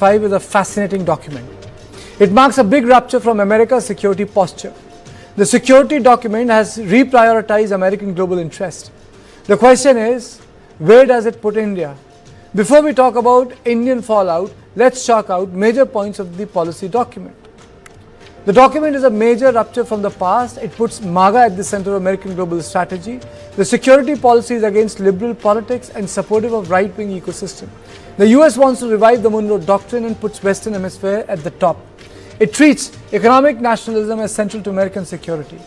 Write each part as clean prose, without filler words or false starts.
5 is a fascinating document. It marks a big rupture from America's security posture. The security document has reprioritized American global interest. The question is, where does it put India? Before we talk about Indian fallout, let's chalk out major points of the policy document. The document is a major rupture from the past. It puts MAGA at the center of American global strategy. The security policy is against liberal politics and supportive of right-wing ecosystem. The US wants to revive the Monroe Doctrine and puts Western Hemisphere at the top. It treats economic nationalism as central to American security.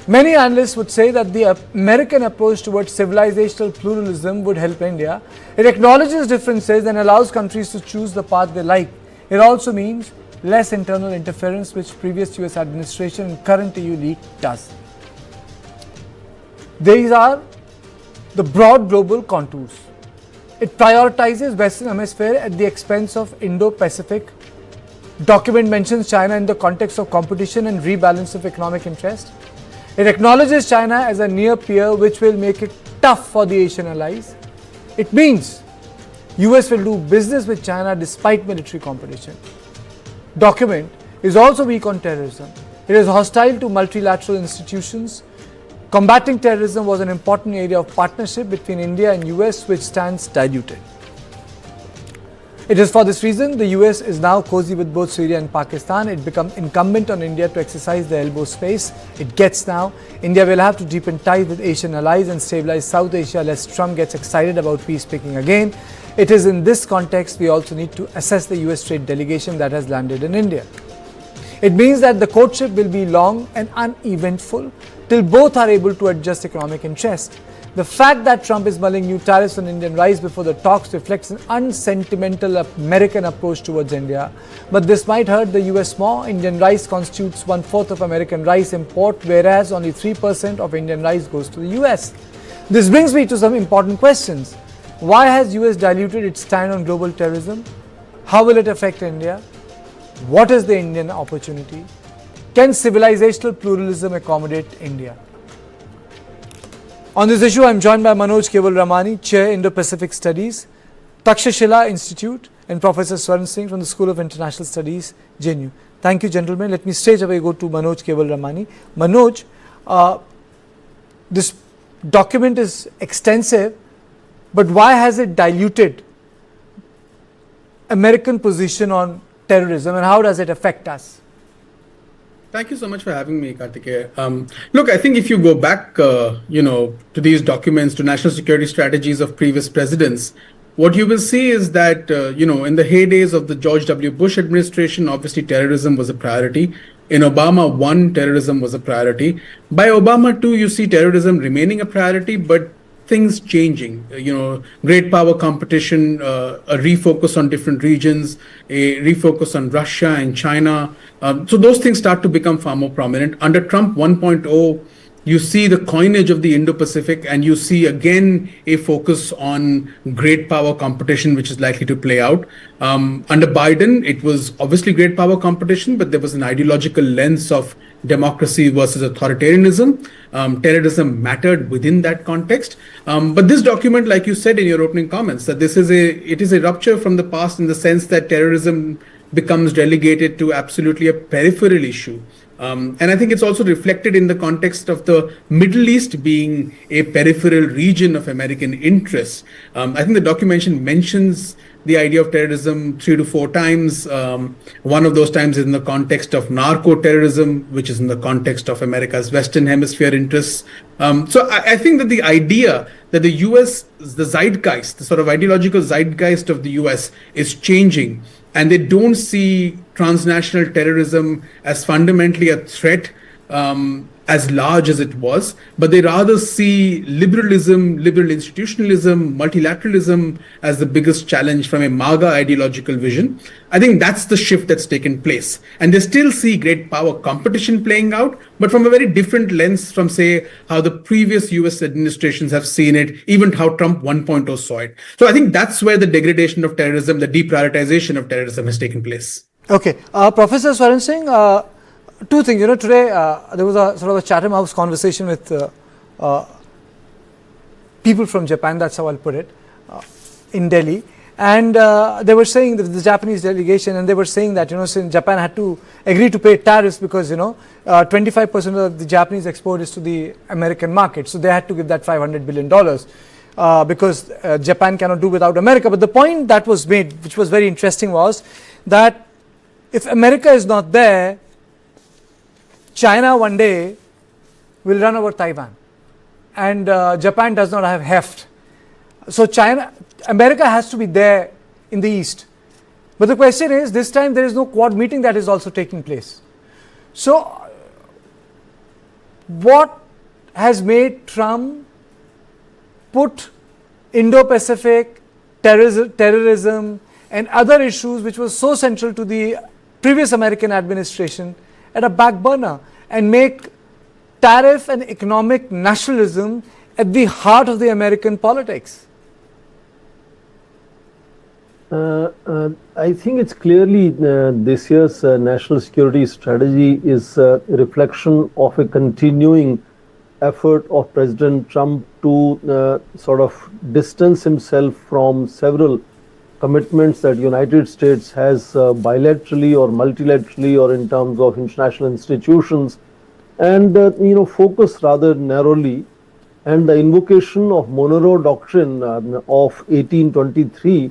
Many analysts would say that the American approach towards civilizational pluralism would help India. It acknowledges differences and allows countries to choose the path they like. It also means less internal interference, which previous US administration and current EU lead does. These are the broad global contours. It prioritizes Western Hemisphere at the expense of Indo-Pacific. Document mentions China in the context of competition and rebalance of economic interest. It acknowledges China as a near peer, which will make it tough for the Asian allies. It means US will do business with China despite military competition. Document is also weak on terrorism. It is hostile to multilateral institutions. Combating terrorism was an important area of partnership between India and US, which stands diluted. It is for this reason the US is now cozy with both Syria and Pakistan. It becomes incumbent on India to exercise the elbow space. It gets now. India will have to deepen ties with Asian allies and stabilize South Asia lest Trump gets excited about peacemaking again. It is in this context we also need to assess the US trade delegation that has landed in India. It means that the courtship will be long and uneventful till both are able to adjust economic interest. The fact that Trump is mulling new tariffs on Indian rice before the talks reflects an unsentimental American approach towards India. But this might hurt the US more. Indian rice constitutes 1/4 of American rice import, whereas only 3% of Indian rice goes to the US. This brings me to some important questions. Why has US diluted its stand on global terrorism? How will it affect India? What is the Indian opportunity? Can civilizational pluralism accommodate India? On this issue, I am joined by Manoj Kevalramani, Chair, Indo-Pacific Studies, Takshashila Institute, and Professor Swaran Singh from the School of International Studies, JNU. Thank you, gentlemen. Let me straight away go to Manoj Kevalramani. Manoj, this document is extensive, but why has it diluted American position on terrorism, and how does it affect us? Thank you so much for having me, Kartikeya. Look, I think if you go back, to these documents, to national security strategies of previous presidents, what you will see is that, in the heydays of the George W. Bush administration, obviously terrorism was a priority. In Obama 1, terrorism was a priority. By Obama 2, you see terrorism remaining a priority, but things changing, great power competition, a refocus on different regions, a refocus on Russia and China. So those things start to become far more prominent. Under Trump 1.0, you see the coinage of the Indo-Pacific, and you see again a focus on great power competition, which is likely to play out. Under Biden, it was obviously great power competition, but there was an ideological lens of democracy versus authoritarianism. Terrorism mattered within that context. But this document, like you said in your opening comments, that it is a rupture from the past in the sense that terrorism becomes relegated to absolutely a peripheral issue. And I think it's also reflected in the context of the Middle East being a peripheral region of American interest. I think the document mentions the idea of terrorism 3 to 4 times. One of those times is in the context of narco-terrorism, which is in the context of America's Western Hemisphere interests. So I think that the idea that the US, the zeitgeist, the sort of ideological zeitgeist of the US is changing, and they don't see transnational terrorism as fundamentally a threat as large as it was, but they rather see liberalism, liberal institutionalism, multilateralism as the biggest challenge from a MAGA ideological vision. I think that's the shift that's taken place. And they still see great power competition playing out, but from a very different lens from, say, how the previous US administrations have seen it, even how Trump 1.0 saw it. So I think that's where the degradation of terrorism, the deprioritization of terrorism has taken place. Okay. Professor Swaran Singh, two things. Today there was a sort of a Chatham House conversation with people from Japan, that's how I'll put it, in Delhi. And they were saying that the Japanese delegation, and they were saying that, since Japan had to agree to pay tariffs because, 25% of the Japanese export is to the American market. So they had to give that $500 billion because Japan cannot do without America. But the point that was made, which was very interesting, was that if America is not there, China one day will run over Taiwan. And Japan does not have heft. So America has to be there in the East. But the question is, this time there is no Quad meeting that is also taking place. So what has made Trump put Indo-Pacific, terrorism and other issues which was so central to the previous American administration at a back burner and make tariff and economic nationalism at the heart of the American politics? I think it's clearly this year's national security strategy is a reflection of a continuing effort of President Trump to sort of distance himself from several commitments that United States has bilaterally or multilaterally or in terms of international institutions, and focus rather narrowly. And the invocation of Monroe Doctrine of 1823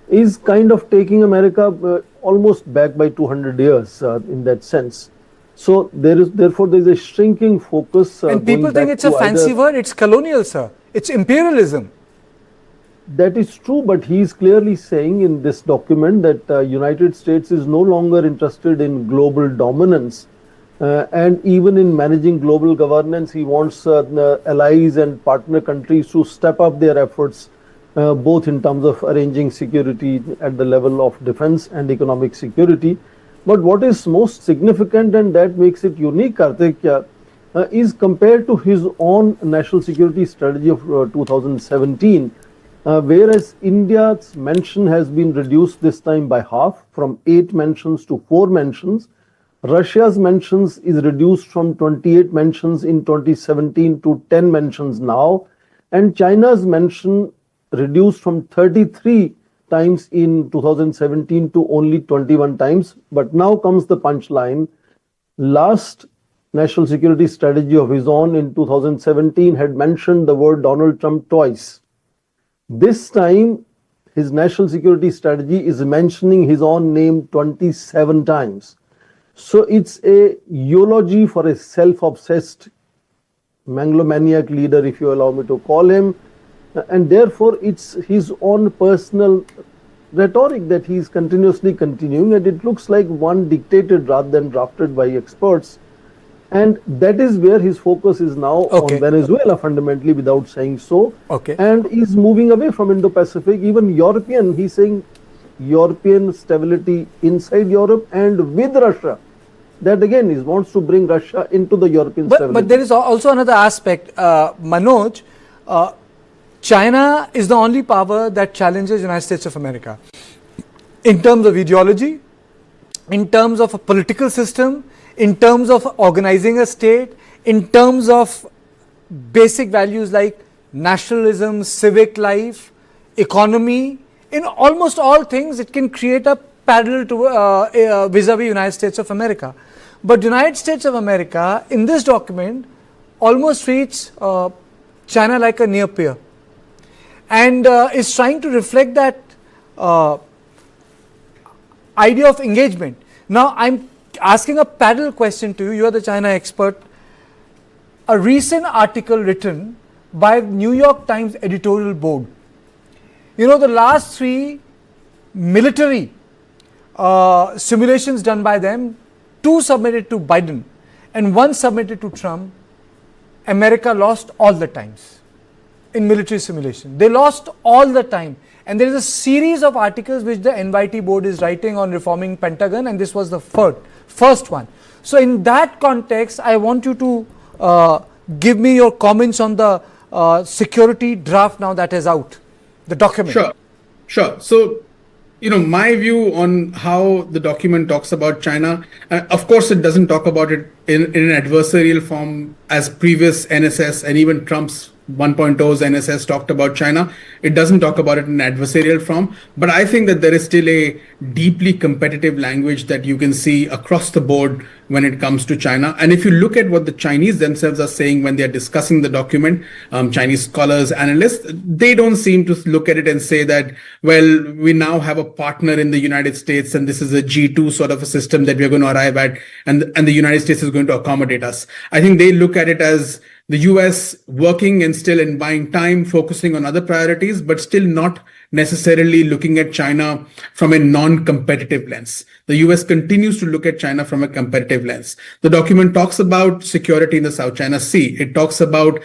is kind of taking America almost back by 200 years in that sense. So therefore there is a shrinking focus. And people think it's a fancy word. It's colonial, sir. It's imperialism. That is true, but he is clearly saying in this document that United States is no longer interested in global dominance. And even in managing global governance, he wants allies and partner countries to step up their efforts, both in terms of arranging security at the level of defense and economic security. But what is most significant, and that makes it unique, Karthik, is compared to his own national security strategy of 2017, whereas India's mention has been reduced this time by half, from 8 mentions to 4 mentions. Russia's mentions is reduced from 28 mentions in 2017 to 10 mentions now, and China's mention reduced from 33 times in 2017 to only 21 times. But now comes the punchline. Last national security strategy of his own in 2017 had mentioned the word Donald Trump twice. This time, his national security strategy is mentioning his own name 27 times. So it's a eulogy for a self-obsessed megalomaniac leader, if you allow me to call him. And therefore, it's his own personal rhetoric that he's continuously continuing, and it looks like one dictated rather than drafted by experts. And that is where his focus is now on Venezuela, fundamentally, without saying so. And he's moving away from Indo-Pacific, even European. He's saying European stability inside Europe and with Russia. That again is wants to bring Russia into the European stability. But there is also another aspect, Manoj. China is the only power that challenges United States of America in terms of ideology, in terms of a political system, in terms of organizing a state, in terms of basic values like nationalism, civic life, economy. In almost all things, it can create a parallel to vis-a-vis United States of America. But United States of America, in this document, almost treats China like a near peer, and is trying to reflect that idea of engagement. Now, I'm asking a parallel question to you. You are the China expert. A recent article written by New York Times editorial board. You know, the last 3 military simulations done by them, 2 submitted to Biden and 1 submitted to Trump, America lost all the times in military simulation. They lost all the time. And there is a series of articles which the NYT board is writing on reforming Pentagon, and this was the first one. So in that context, I want you to give me your comments on the security draft now that is out, the document. Sure. So, my view on how the document talks about China, of course, it doesn't talk about it in an adversarial form as previous NSS and even Trump's 1.0's NSS talked about China. It doesn't talk about it in adversarial form, but I think that there is still a deeply competitive language that you can see across the board when it comes to China. And if you look at what the Chinese themselves are saying when they're discussing the document, Chinese scholars, analysts, they don't seem to look at it and say that, well, we now have a partner in the United States and this is a G2 sort of a system that we're going to arrive at, and the United States is going to accommodate us. I think they look at it as the US working and still in buying time, focusing on other priorities, but still not necessarily looking at China from a non-competitive lens. The US continues to look at China from a competitive lens. The document talks about security in the South China Sea. It talks about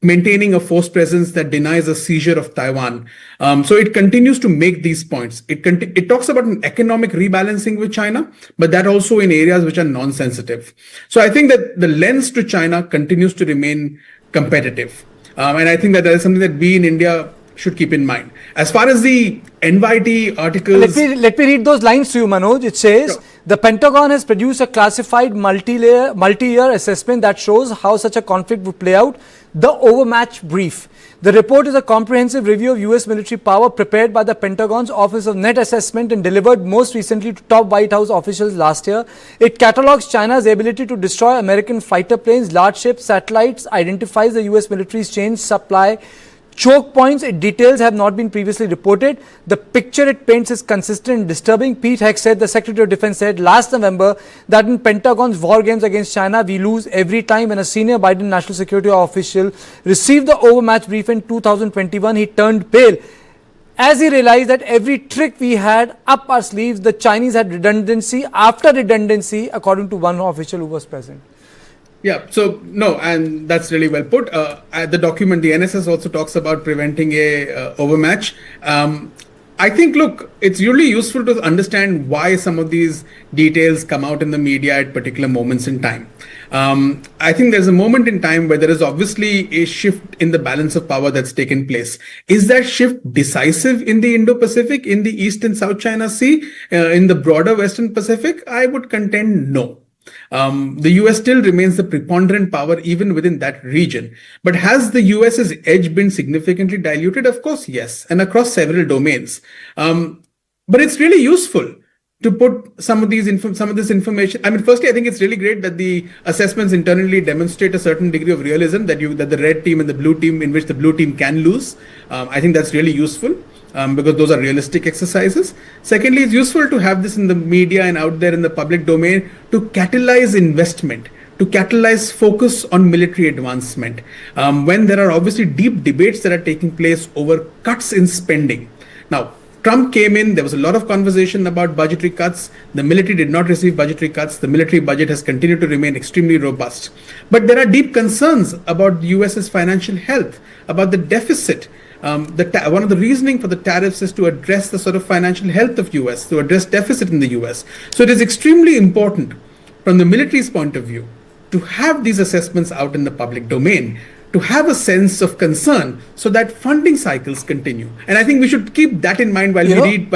maintaining a force presence that denies a seizure of Taiwan. So it continues to make these points. It talks about an economic rebalancing with China, but that also in areas which are non-sensitive. So I think that the lens to China continues to remain competitive. And I think that is something that we in India should keep in mind. As far as the NYT articles... Let me read those lines to you, Manoj. It says, sure. The Pentagon has produced a classified multi-year assessment that shows how such a conflict would play out. The Overmatch Brief. The report is a comprehensive review of US military power prepared by the Pentagon's Office of Net Assessment and delivered most recently to top White House officials last year. It catalogues China's ability to destroy American fighter planes, large ships, satellites, identifies the US military's change supply choke points. It details have not been previously reported. The picture it paints is consistent and disturbing. Pete Hegseth, the Secretary of Defense, said last November that in Pentagon's war games against China, we lose every time. When a senior Biden national security official received the Overmatch brief in 2021, he turned pale as he realized that every trick we had up our sleeves, the Chinese had redundancy after redundancy, according to one official who was present. Yeah, so no, and that's really well put. The document, the NSS also talks about preventing a overmatch. I think, look, it's really useful to understand why some of these details come out in the media at particular moments in time. I think there's a moment in time where there is obviously a shift in the balance of power that's taken place. Is that shift decisive in the Indo-Pacific, in the East and South China Sea, in the broader Western Pacific? I would contend no. The US still remains the preponderant power even within that region. But has the US's edge been significantly diluted? Of course, yes, and across several domains. But it's really useful to put some of this information. I mean, firstly, I think it's really great that the assessments internally demonstrate a certain degree of realism that the red team and the blue team, in which the blue team can lose. I think that's really useful. Because those are realistic exercises. Secondly, it's useful to have this in the media and out there in the public domain to catalyze investment, to catalyze focus on military advancement. When there are obviously deep debates that are taking place over cuts in spending. Now, Trump came in, there was a lot of conversation about budgetary cuts. The military did not receive budgetary cuts. The military budget has continued to remain extremely robust. But there are deep concerns about the US's financial health, about the deficit. One of the reasoning for the tariffs is to address the sort of financial health of US, to address deficit in the US. So it is extremely important from the military's point of view to have these assessments out in the public domain, to have a sense of concern so that funding cycles continue. And I think we should keep that in mind while we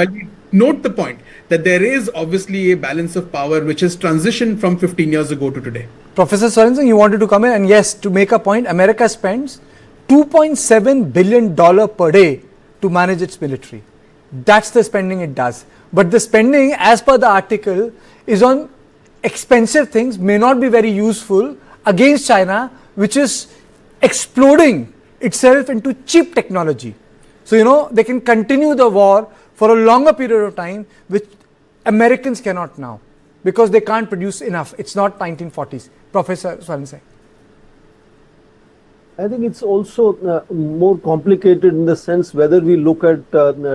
note the point that there is obviously a balance of power which has transitioned from 15 years ago to today. Professor Swaran, you wanted to come in, and yes, to make a point, America spends $2.7 billion per day to manage its military. That's the spending it does. But the spending, as per the article, is on expensive things, may not be very useful against China, which is exploding itself into cheap technology. So, they can continue the war for a longer period of time, which Americans cannot now, because they can't produce enough. It's not 1940s. Professor Swaran. I think it's also more complicated in the sense whether we look at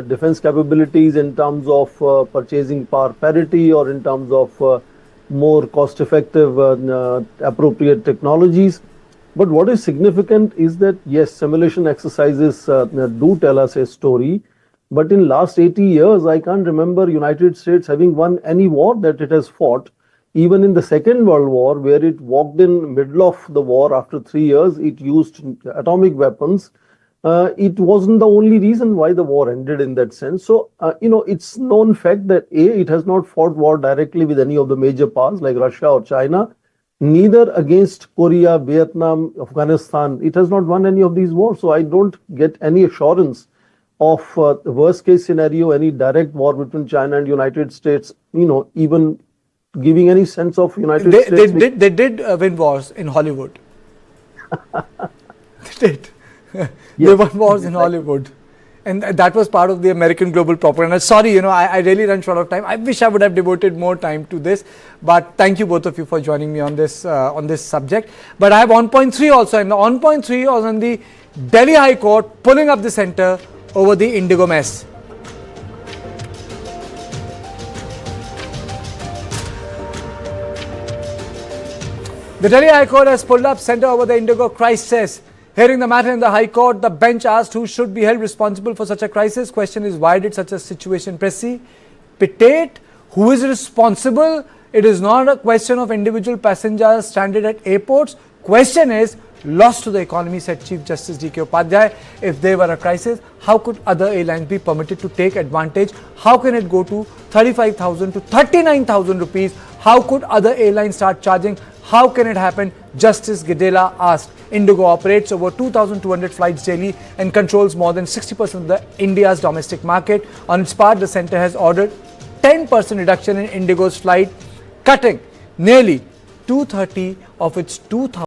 defense capabilities in terms of purchasing power parity or in terms of more cost-effective appropriate technologies. But what is significant is that, yes, simulation exercises do tell us a story. But in last 80 years, I can't remember United States having won any war that it has fought. Even in the Second World War, where it walked in middle of the war after 3 years, it used atomic weapons. It wasn't the only reason why the war ended in that sense. So, it's known fact that it has not fought war directly with any of the major powers like Russia or China. neither against Korea, Vietnam, Afghanistan. It has not won any of these wars. So I don't get any assurance of the worst case scenario, any direct war between China and United States, even giving any sense of United States. They did win wars in Hollywood. They did. They won wars in Hollywood. And that was part of the American global propaganda. Sorry, I really ran short of time. I wish I would have devoted more time to this. But thank you both of you for joining me on this subject. But I have 1.3 also. And the 1.3 was on the Delhi High Court pulling up the center over the Indigo mess. The Delhi High Court has pulled up center over the Indigo crisis. Hearing the matter in the High Court, the bench asked who should be held responsible for such a crisis. Question is, why did such a situation precipitate? Who is responsible? It is not a question of individual passengers stranded at airports. Question is, loss to the economy, said Chief Justice D.K. Upadhyay. If there were a crisis, how could other airlines be permitted to take advantage? How can it go to 35,000 to 39,000 rupees? How could other airlines start charging? How can it happen? Justice Gedela asked. Indigo operates over 2,200 flights daily and controls more than 60% of the India's domestic market. On its part, the centre has ordered 10% reduction in Indigo's flight, cutting nearly 230 of its 2,000